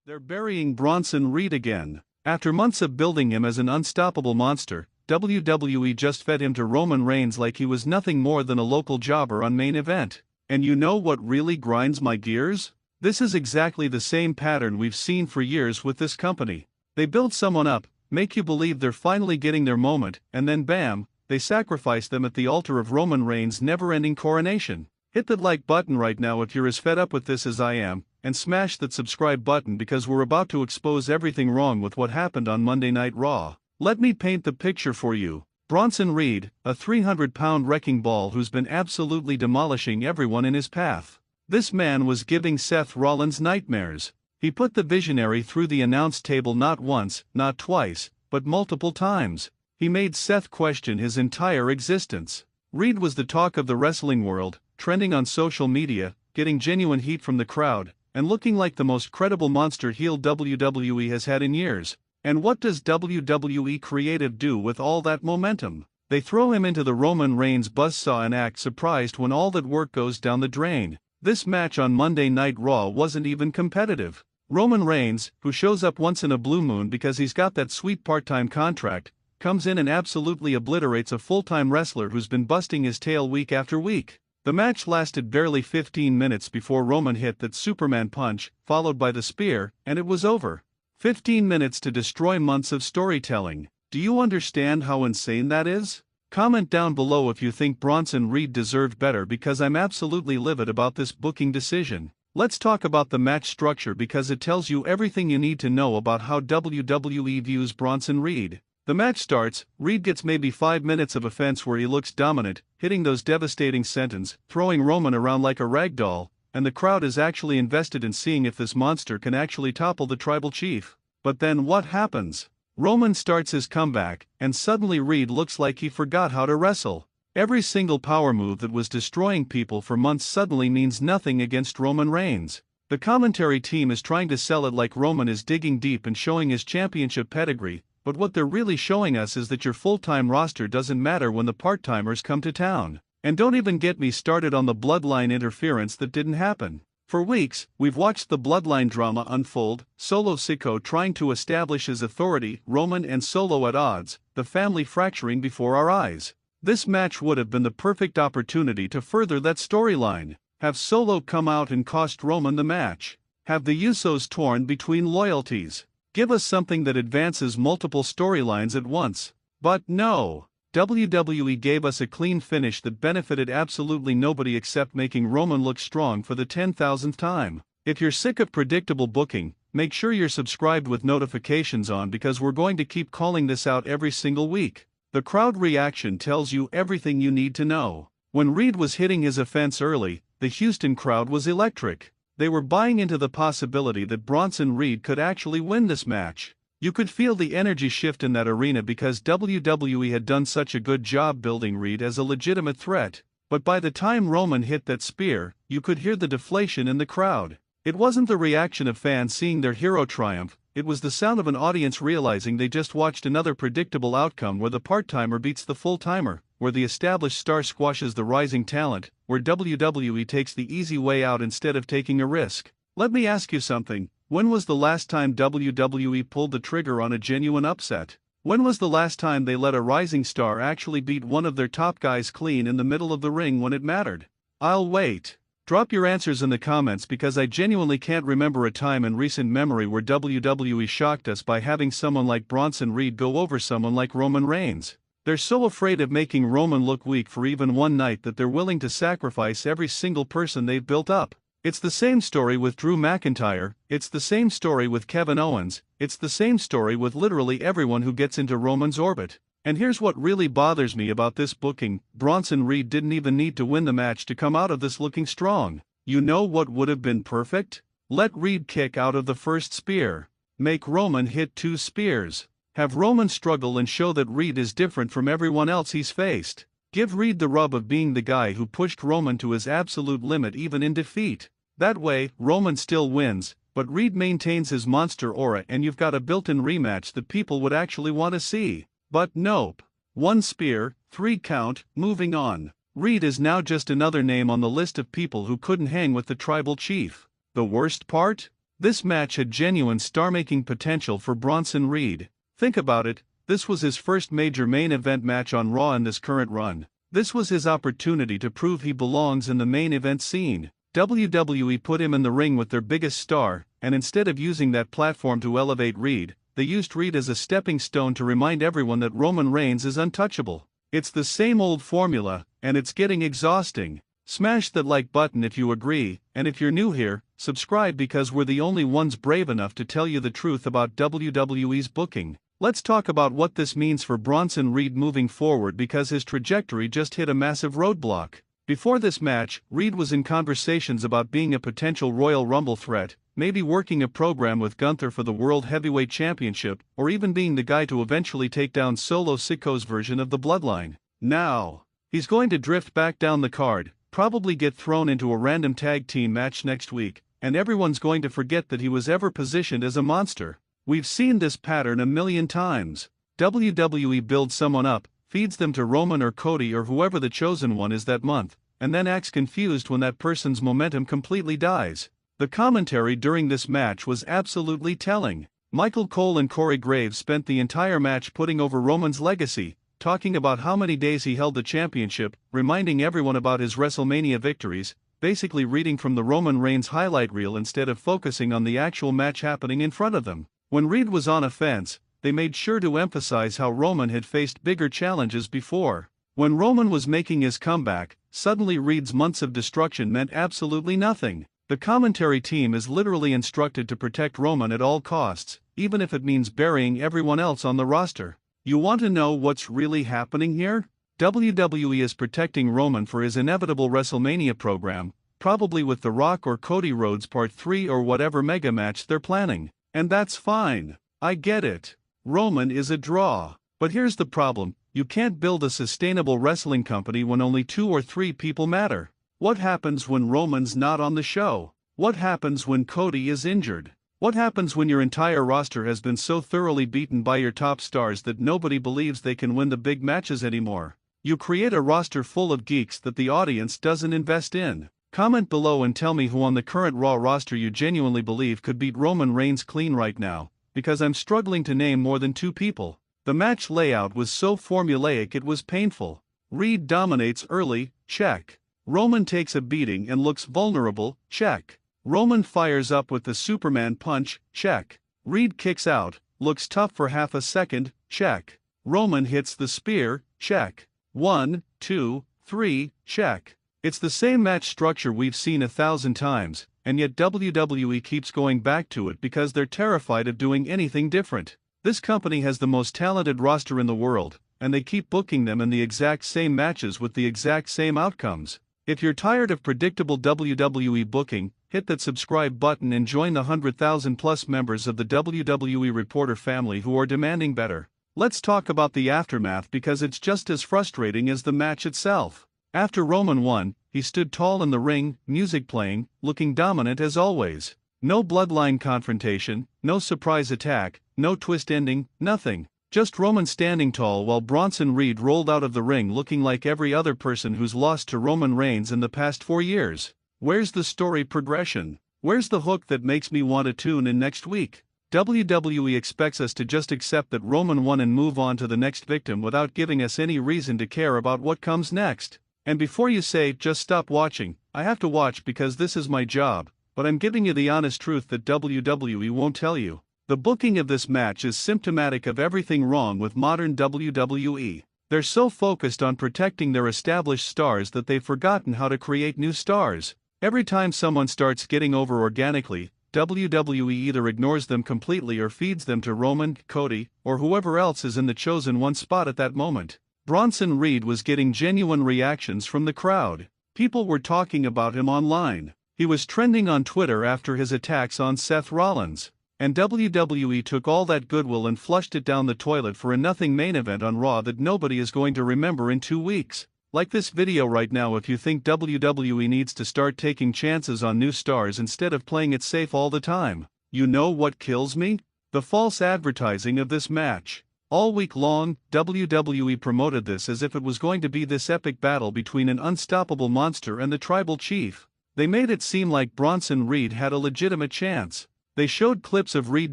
They're burying Bronson Reed again. After months of building him as an unstoppable monster, WWE just fed him to Roman Reigns like he was nothing more than a local jobber on Main Event. And you know what really grinds my gears? This is exactly the same pattern we've seen for years with this company. They build someone up, make you believe they're finally getting their moment, and then bam, they sacrifice them at the altar of Roman Reigns' never-ending coronation. Hit that like button right now if you're as fed up with this as I am, and smash that subscribe button because we're about to expose everything wrong with what happened on Monday Night Raw. Let me paint the picture for you. Bronson Reed, a 300-pound wrecking ball who's been absolutely demolishing everyone in his path. This man was giving Seth Rollins nightmares. He put the visionary through the announce table not once, not twice, but multiple times. He made Seth question his entire existence. Reed was the talk of the wrestling world, trending on social media, getting genuine heat from the crowd, and looking like the most credible monster heel WWE has had in years. And what does WWE Creative do with all that momentum? They throw him into the Roman Reigns buzzsaw and act surprised when all that work goes down the drain. This match on Monday Night Raw wasn't even competitive. Roman Reigns, who shows up once in a blue moon because he's got that sweet part-time contract, comes in and absolutely obliterates a full-time wrestler who's been busting his tail week after week. The match lasted barely 15 minutes before Roman hit that Superman punch, followed by the spear, and it was over. 15 minutes to destroy months of storytelling. Do you understand how insane that is? Comment down below if you think Bronson Reed deserved better because I'm absolutely livid about this booking decision. Let's talk about the match structure because it tells you everything you need to know about how WWE views Bronson Reed. The match starts, Reed gets maybe 5 minutes of offense where he looks dominant, hitting those devastating sentences, throwing Roman around like a rag doll, and the crowd is actually invested in seeing if this monster can actually topple the tribal chief. But then what happens? Roman starts his comeback, and suddenly Reed looks like he forgot how to wrestle. Every single power move that was destroying people for months suddenly means nothing against Roman Reigns. The commentary team is trying to sell it like Roman is digging deep and showing his championship pedigree, but what they're really showing us is that your full-time roster doesn't matter when the part-timers come to town. And don't even get me started on the bloodline interference that didn't happen. For weeks, we've watched the bloodline drama unfold, Solo Sikoa trying to establish his authority, Roman and Solo at odds, the family fracturing before our eyes. This match would have been the perfect opportunity to further that storyline. Have Solo come out and cost Roman the match. Have the Usos torn between loyalties. Give us something that advances multiple storylines at once. But no. WWE gave us a clean finish that benefited absolutely nobody except making Roman look strong for the 10,000th time. If you're sick of predictable booking, make sure you're subscribed with notifications on because we're going to keep calling this out every single week. The crowd reaction tells you everything you need to know. When Reed was hitting his offense early, the Houston crowd was electric. They were buying into the possibility that Bronson Reed could actually win this match. You could feel the energy shift in that arena because WWE had done such a good job building Reed as a legitimate threat, but by the time Roman hit that spear, you could hear the deflation in the crowd. It wasn't the reaction of fans seeing their hero triumph, it was the sound of an audience realizing they just watched another predictable outcome where the part-timer beats the full-timer, where the established star squashes the rising talent, where WWE takes the easy way out instead of taking a risk. Let me ask you something. When was the last time WWE pulled the trigger on a genuine upset? When was the last time they let a rising star actually beat one of their top guys clean in the middle of the ring when it mattered? I'll wait. Drop your answers in the comments because I genuinely can't remember a time in recent memory where WWE shocked us by having someone like Bronson Reed go over someone like Roman Reigns. They're so afraid of making Roman look weak for even one night that they're willing to sacrifice every single person they've built up. It's the same story with Drew McIntyre, it's the same story with Kevin Owens, it's the same story with literally everyone who gets into Roman's orbit. And here's what really bothers me about this booking, Bronson Reed didn't even need to win the match to come out of this looking strong. You know what would have been perfect? Let Reed kick out of the first spear. Make Roman hit 2 spears. Have Roman struggle and show that Reed is different from everyone else he's faced. Give Reed the rub of being the guy who pushed Roman to his absolute limit even in defeat. That way, Roman still wins, but Reed maintains his monster aura and you've got a built-in rematch that people would actually want to see. But nope. 1 spear, 3 count, moving on. Reed is now just another name on the list of people who couldn't hang with the tribal chief. The worst part? This match had genuine star-making potential for Bronson Reed. Think about it, this was his first major main event match on Raw in this current run. This was his opportunity to prove he belongs in the main event scene. WWE put him in the ring with their biggest star, and instead of using that platform to elevate Reed, they used Reed as a stepping stone to remind everyone that Roman Reigns is untouchable. It's the same old formula, and it's getting exhausting. Smash that like button if you agree, and if you're new here, subscribe because we're the only ones brave enough to tell you the truth about WWE's booking. Let's talk about what this means for Bronson Reed moving forward because his trajectory just hit a massive roadblock. Before this match, Reed was in conversations about being a potential Royal Rumble threat, maybe working a program with Gunther for the World Heavyweight Championship, or even being the guy to eventually take down Solo Sikoa's version of the Bloodline. Now, he's going to drift back down the card, probably get thrown into a random tag team match next week, and everyone's going to forget that he was ever positioned as a monster. We've seen this pattern a million times. WWE builds someone up, feeds them to Roman or Cody or whoever the chosen one is that month, and then acts confused when that person's momentum completely dies. The commentary during this match was absolutely telling. Michael Cole and Corey Graves spent the entire match putting over Roman's legacy, talking about how many days he held the championship, reminding everyone about his WrestleMania victories, basically reading from the Roman Reigns highlight reel instead of focusing on the actual match happening in front of them. When Reed was on offense, they made sure to emphasize how Roman had faced bigger challenges before. When Roman was making his comeback, suddenly Reed's months of destruction meant absolutely nothing. The commentary team is literally instructed to protect Roman at all costs, even if it means burying everyone else on the roster. You want to know what's really happening here? WWE is protecting Roman for his inevitable WrestleMania program, probably with The Rock or Cody Rhodes Part 3 or whatever mega match they're planning. And that's fine. I get it. Roman is a draw. But here's the problem, you can't build a sustainable wrestling company when only 2 or 3 people matter. What happens when Roman's not on the show? What happens when Cody is injured? What happens when your entire roster has been so thoroughly beaten by your top stars that nobody believes they can win the big matches anymore? You create a roster full of geeks that the audience doesn't invest in. Comment below and tell me who on the current Raw roster you genuinely believe could beat Roman Reigns clean right now, because I'm struggling to name more than 2 people. The match layout was so formulaic it was painful. Reed dominates early, check. Roman takes a beating and looks vulnerable, check. Roman fires up with the Superman punch, check. Reed kicks out, looks tough for half a second, check. Roman hits the spear, check. 1, 2, 3, check. It's the same match structure we've seen 1,000 times, and yet WWE keeps going back to it because they're terrified of doing anything different. This company has the most talented roster in the world, and they keep booking them in the exact same matches with the exact same outcomes. If you're tired of predictable WWE booking, hit that subscribe button and join the 100,000 plus members of the WWE Reporter family who are demanding better. Let's talk about the aftermath because it's just as frustrating as the match itself. After Roman won, he stood tall in the ring, music playing, looking dominant as always. No bloodline confrontation, no surprise attack, no twist ending, nothing. Just Roman standing tall while Bronson Reed rolled out of the ring looking like every other person who's lost to Roman Reigns in the past 4 years. Where's the story progression? Where's the hook that makes me want to tune in next week? WWE expects us to just accept that Roman won and move on to the next victim without giving us any reason to care about what comes next. And before you say, just stop watching, I have to watch because this is my job, but I'm giving you the honest truth that WWE won't tell you. The booking of this match is symptomatic of everything wrong with modern WWE. They're so focused on protecting their established stars that they've forgotten how to create new stars. Every time someone starts getting over organically, WWE either ignores them completely or feeds them to Roman, Cody, or whoever else is in the chosen one spot at that moment. Bronson Reed was getting genuine reactions from the crowd. People were talking about him online. He was trending on Twitter after his attacks on Seth Rollins. And WWE took all that goodwill and flushed it down the toilet for a nothing main event on Raw that nobody is going to remember in 2 weeks. Like this video right now if you think WWE needs to start taking chances on new stars instead of playing it safe all the time. You know what kills me? The false advertising of this match. All week long, WWE promoted this as if it was going to be this epic battle between an unstoppable monster and the tribal chief. They made it seem like Bronson Reed had a legitimate chance. They showed clips of Reed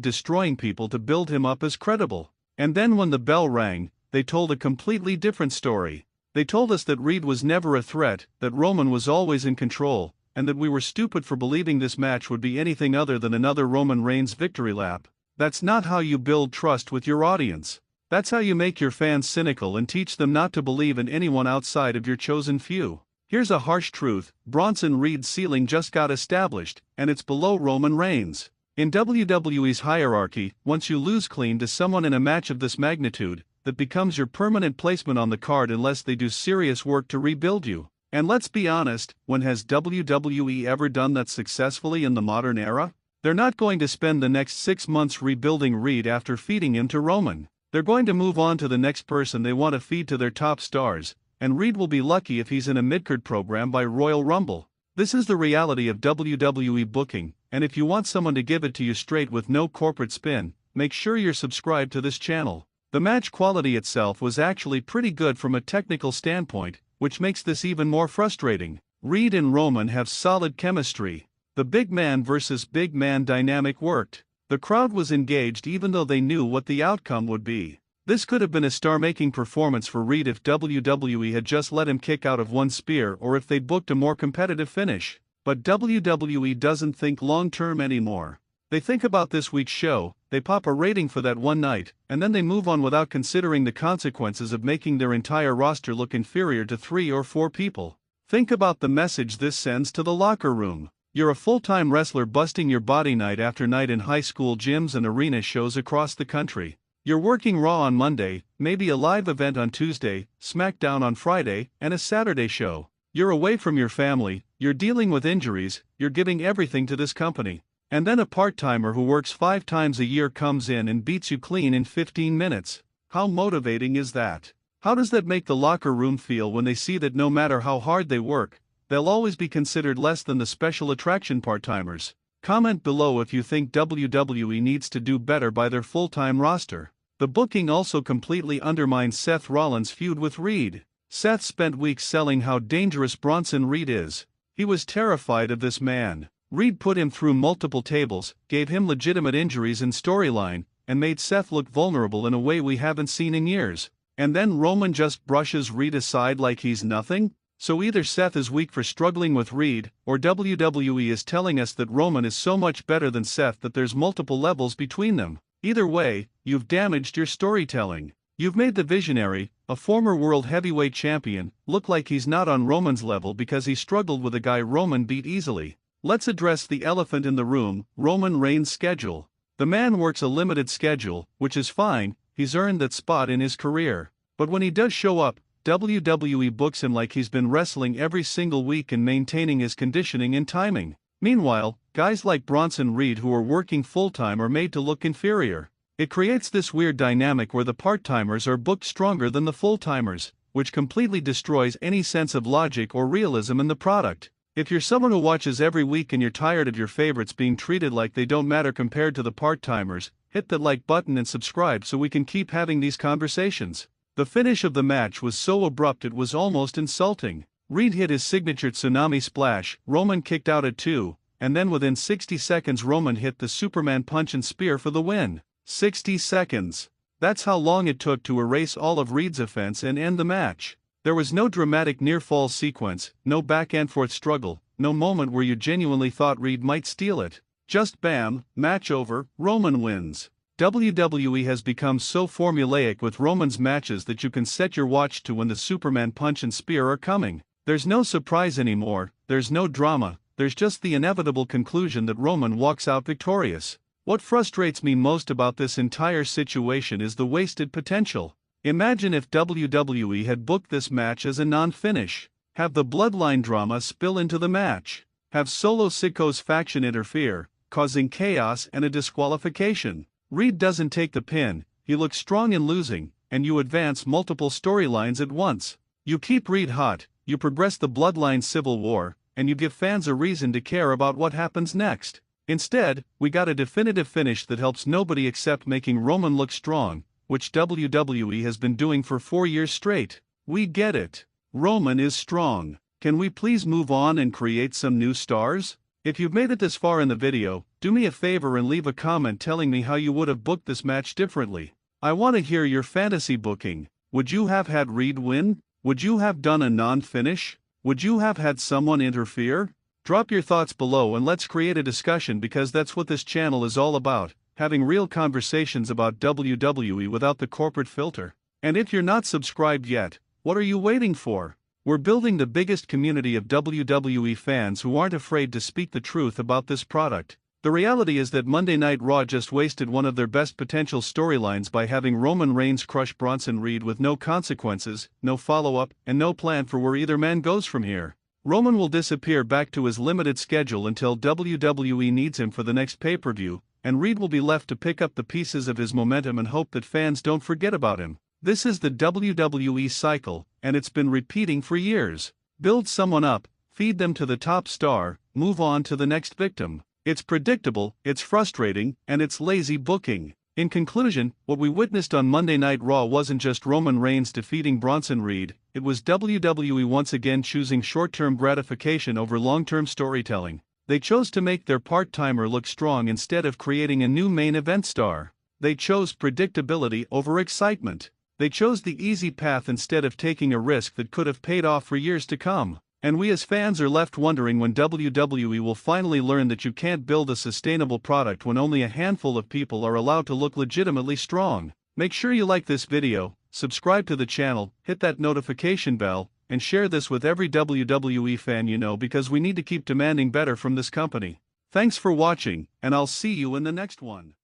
destroying people to build him up as credible. And then when the bell rang, they told a completely different story. They told us that Reed was never a threat, that Roman was always in control, and that we were stupid for believing this match would be anything other than another Roman Reigns victory lap. That's not how you build trust with your audience. That's how you make your fans cynical and teach them not to believe in anyone outside of your chosen few. Here's a harsh truth: Bronson Reed's ceiling just got established, and it's below Roman Reigns. In WWE's hierarchy, once you lose clean to someone in a match of this magnitude, that becomes your permanent placement on the card unless they do serious work to rebuild you. And let's be honest, when has WWE ever done that successfully in the modern era? They're not going to spend the next 6 months rebuilding Reed after feeding him to Roman. They're going to move on to the next person they want to feed to their top stars, and Reed will be lucky if he's in a mid-card program by Royal Rumble. This is the reality of WWE booking, and if you want someone to give it to you straight with no corporate spin, make sure you're subscribed to this channel. The match quality itself was actually pretty good from a technical standpoint, which makes this even more frustrating. Reed and Roman have solid chemistry. The big man versus big man dynamic worked. The crowd was engaged even though they knew what the outcome would be. This could have been a star-making performance for Reed if WWE had just let him kick out of one spear or if they'd booked a more competitive finish. But WWE doesn't think long-term anymore. They think about this week's show, they pop a rating for that one night, and then they move on without considering the consequences of making their entire roster look inferior to 3 or 4 people. Think about the message this sends to the locker room. You're a full-time wrestler busting your body night after night in high school gyms and arena shows across the country. You're working Raw on Monday, maybe a live event on Tuesday, SmackDown on Friday, and a Saturday show. You're away from your family, you're dealing with injuries, you're giving everything to this company. And then a part-timer who works 5 times a year comes in and beats you clean in 15 minutes. How motivating is that? How does that make the locker room feel when they see that no matter how hard they work, they'll always be considered less than the special attraction part-timers? Comment below if you think WWE needs to do better by their full-time roster. The booking also completely undermines Seth Rollins' feud with Reed. Seth spent weeks selling how dangerous Bronson Reed is. He was terrified of this man. Reed put him through multiple tables, gave him legitimate injuries and storyline, and made Seth look vulnerable in a way we haven't seen in years. And then Roman just brushes Reed aside like he's nothing? So either Seth is weak for struggling with Reed, or WWE is telling us that Roman is so much better than Seth that there's multiple levels between them. Either way, you've damaged your storytelling. You've made the Visionary, a former world heavyweight champion, look like he's not on Roman's level because he struggled with a guy Roman beat easily. Let's address the elephant in the room: Roman Reigns' schedule. The man works a limited schedule, which is fine, he's earned that spot in his career. But when he does show up, WWE books him like he's been wrestling every single week and maintaining his conditioning and timing. Meanwhile, guys like Bronson Reed who are working full-time are made to look inferior. It creates this weird dynamic where the part-timers are booked stronger than the full-timers, which completely destroys any sense of logic or realism in the product. If you're someone who watches every week and you're tired of your favorites being treated like they don't matter compared to the part-timers, hit that like button and subscribe so we can keep having these conversations. The finish of the match was so abrupt it was almost insulting. Reed hit his signature tsunami splash, Roman kicked out at 2, and then within 60 seconds Roman hit the Superman punch and spear for the win. 60 seconds. That's how long it took to erase all of Reed's offense and end the match. There was no dramatic near-fall sequence, no back-and-forth struggle, no moment where you genuinely thought Reed might steal it. Just bam, match over, Roman wins. WWE has become so formulaic with Roman's matches that you can set your watch to when the Superman punch and spear are coming. There's no surprise anymore, there's no drama, there's just the inevitable conclusion that Roman walks out victorious. What frustrates me most about this entire situation is the wasted potential. Imagine if WWE had booked this match as a non-finish. Have the bloodline drama spill into the match. Have Solo Siko's faction interfere, causing chaos and a disqualification. Reed doesn't take the pin, he looks strong in losing, and you advance multiple storylines at once. You keep Reed hot, you progress the bloodline civil war, and you give fans a reason to care about what happens next. Instead, we got a definitive finish that helps nobody except making Roman look strong, which WWE has been doing for 4 years straight. We get it. Roman is strong. Can we please move on and create some new stars? If you've made it this far in the video, do me a favor and leave a comment telling me how you would have booked this match differently. I want to hear your fantasy booking. Would you have had Reed win? Would you have done a non-finish? Would you have had someone interfere? Drop your thoughts below and let's create a discussion, because that's what this channel is all about, having real conversations about WWE without the corporate filter. And if you're not subscribed yet, what are you waiting for? We're building the biggest community of WWE fans who aren't afraid to speak the truth about this product. The reality is that Monday Night Raw just wasted one of their best potential storylines by having Roman Reigns crush Bronson Reed with no consequences, no follow-up, and no plan for where either man goes from here. Roman will disappear back to his limited schedule until WWE needs him for the next pay-per-view, and Reed will be left to pick up the pieces of his momentum and hope that fans don't forget about him. This is the WWE cycle, and it's been repeating for years. Build someone up, feed them to the top star, move on to the next victim. It's predictable, it's frustrating, and it's lazy booking. In conclusion, what we witnessed on Monday Night Raw wasn't just Roman Reigns defeating Bronson Reed, it was WWE once again choosing short-term gratification over long-term storytelling. They chose to make their part-timer look strong instead of creating a new main event star. They chose predictability over excitement. They chose the easy path instead of taking a risk that could have paid off for years to come. And we as fans are left wondering when WWE will finally learn that you can't build a sustainable product when only a handful of people are allowed to look legitimately strong. Make sure you like this video, subscribe to the channel, hit that notification bell, and share this with every WWE fan you know, because we need to keep demanding better from this company. Thanks for watching, and I'll see you in the next one.